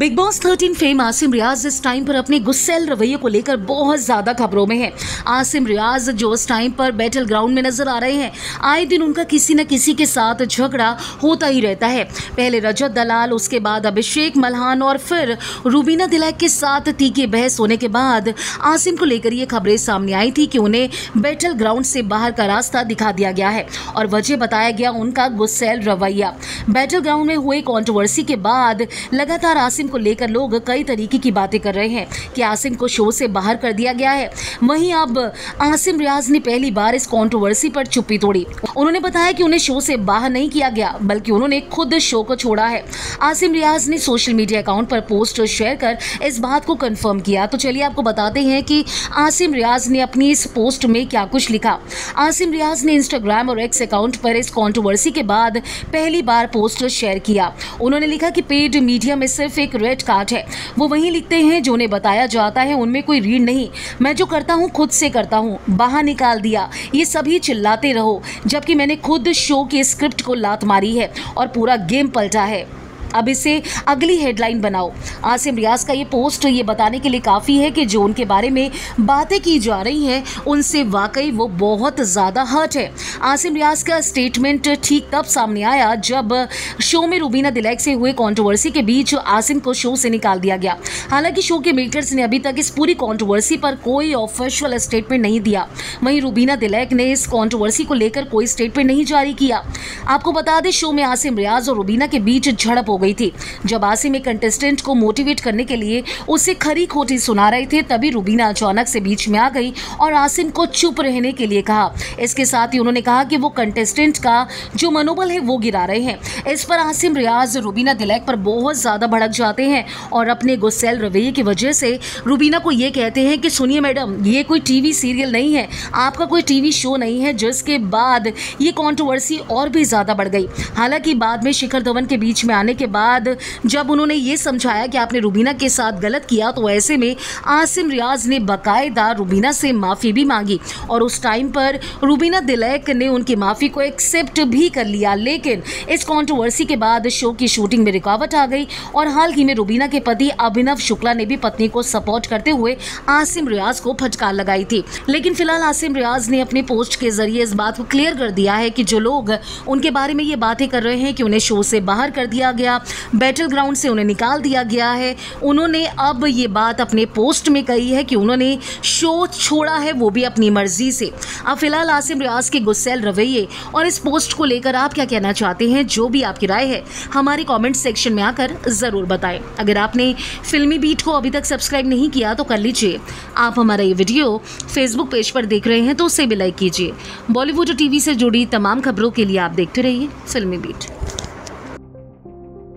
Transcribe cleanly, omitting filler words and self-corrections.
Big boss 13 fame Asim रियाज इस time पर अपने गुस्सैल रवैये को लेकर बहुत ज्यादा खबरों में है। आसिम रियाज जो इस टाइम पर बैटल ग्राउंड में नजर आ रहे हैं, आए दिन उनका किसी न किसी के साथ झगड़ा होता ही रहता है। पहले रजत दलाल, उसके बाद अभिषेक मल्हान और फिर रूबीना दिलैक के साथ तीखी बहस होने के बाद आसिम को लेकर ये खबरें सामने आई थी कि उन्हें बैटल ग्राउंड से बाहर का रास्ता दिखा दिया गया है और वजह बताया गया उनका गुस्सैल रवैया। बैटल ग्राउंड में हुए कंट्रोवर्सी के बाद लगातार आसिम को लेकर लोग कई तरीके की बातें कर रहे हैं कि आसिम को शो से बाहर कर दिया गया है। वहीं अब आसिम रियाज ने पहली बार इस कंट्रोवर्सी पर चुप्पी तोड़ी। उन्होंने बताया कि उन्हें शो से बाहर नहीं किया गया, बल्कि उन्होंने खुद शो को छोड़ा है। आसिम रियाज ने सोशल मीडिया अकाउंट पर पोस्ट शेयर कर इस बात को कंफर्म किया। तो चलिए आपको बताते हैं कि आसिम रियाज ने अपनी इस पोस्ट में क्या कुछ लिखा। आसिम रियाज ने इंस्टाग्राम और एक्स अकाउंट पर इस कंट्रोवर्सी के बाद पहली बार पोस्ट शेयर किया। उन्होंने लिखा कि पेड मीडिया में सिर्फ एक रेड कार्ड है, वो वही लिखते हैं जो उन्हें बताया जाता है, उनमें कोई रीड नहीं। मैं जो करता हूँ खुद से करता हूँ, बाहर निकाल दिया, ये सभी चिल्लाते रहो, जबकि मैंने खुद शो की स्क्रिप्ट को लात मारी है और पूरा गेम पलटा है। अब इसे अगली हेडलाइन बनाओ। आसिम रियाज का ये पोस्ट ये बताने के लिए काफ़ी है कि जो उनके बारे में बातें की जा रही हैं उनसे वाकई वो बहुत ज़्यादा हर्ट है। आसिम रियाज का स्टेटमेंट ठीक तब सामने आया जब शो में रूबीना दिलैक से हुए कंट्रोवर्सी के बीच आसिम को शो से निकाल दिया गया। हालांकि शो के मेकर्स ने अभी तक इस पूरी कंट्रोवर्सी पर कोई ऑफिशियल स्टेटमेंट नहीं दिया। वहीं रूबीना दिलैक ने इस कंट्रोवर्सी को लेकर कोई स्टेटमेंट नहीं जारी किया। आपको बता दें, शो में आसिम रियाज और रूबीना के बीच झड़प हो गई थी। जब आसिम एक कंटेस्टेंट को मोटिवेट करने के लिए उसे खरी खोटी सुना रहे थे, तभी रूबीना अचानक से बीच में आ गई और आसिम को चुप रहने के लिए कहा। इसके साथ ही उन्होंने कहा कि वो कंटेस्टेंट का जो मनोबल है वो गिरा रहे हैं। इस पर आसिम रियाज रूबीना दिलैक पर बहुत ज्यादा भड़क जाते हैं और अपने गुस्सैल रवैये की वजह से रूबीना को ये कहते हैं कि सुनिए मैडम, ये कोई टीवी सीरियल नहीं है, आपका कोई टीवी शो नहीं है। जिसके बाद ये कंट्रोवर्सी और भी ज्यादा बढ़ गई। हालांकि बाद में शिखर धवन के बीच में आने के बाद जब उन्होंने ये समझाया कि आपने रूबीना के साथ गलत किया, तो ऐसे में आसिम रियाज ने बाकायदा रूबीना से माफ़ी भी मांगी और उस टाइम पर रूबीना दिलैक ने उनकी माफ़ी को एक्सेप्ट भी कर लिया। लेकिन इस कंट्रोवर्सी के बाद शो की शूटिंग में रुकावट आ गई और हाल ही में रूबीना के पति अभिनव शुक्ला ने भी पत्नी को सपोर्ट करते हुए आसिम रियाज को फटकार लगाई थी। लेकिन फिलहाल आसिम रियाज ने अपने पोस्ट के जरिए इस बात को क्लियर कर दिया है कि जो लोग उनके बारे में ये बातें कर रहे हैं कि उन्हें शो से बाहर कर दिया गया, बैटल ग्राउंड से उन्हें निकाल दिया गया है, उन्होंने अब ये बात अपने पोस्ट में कही है कि उन्होंने शो छोड़ा है, वो भी अपनी मर्जी से। अब फिलहाल आसिम रियाज के गुस्सैल रवैये और इस पोस्ट को लेकर आप क्या कहना चाहते हैं? जो भी आपकी राय है हमारे कमेंट सेक्शन में आकर ज़रूर बताएं। अगर आपने फिल्मी बीट को अभी तक सब्सक्राइब नहीं किया तो कर लीजिए। आप हमारा ये वीडियो फेसबुक पेज पर देख रहे हैं तो उसे भी लाइक कीजिए। बॉलीवुड और टीवी से जुड़ी तमाम खबरों के लिए आप देखते रहिए फिल्मी बीट।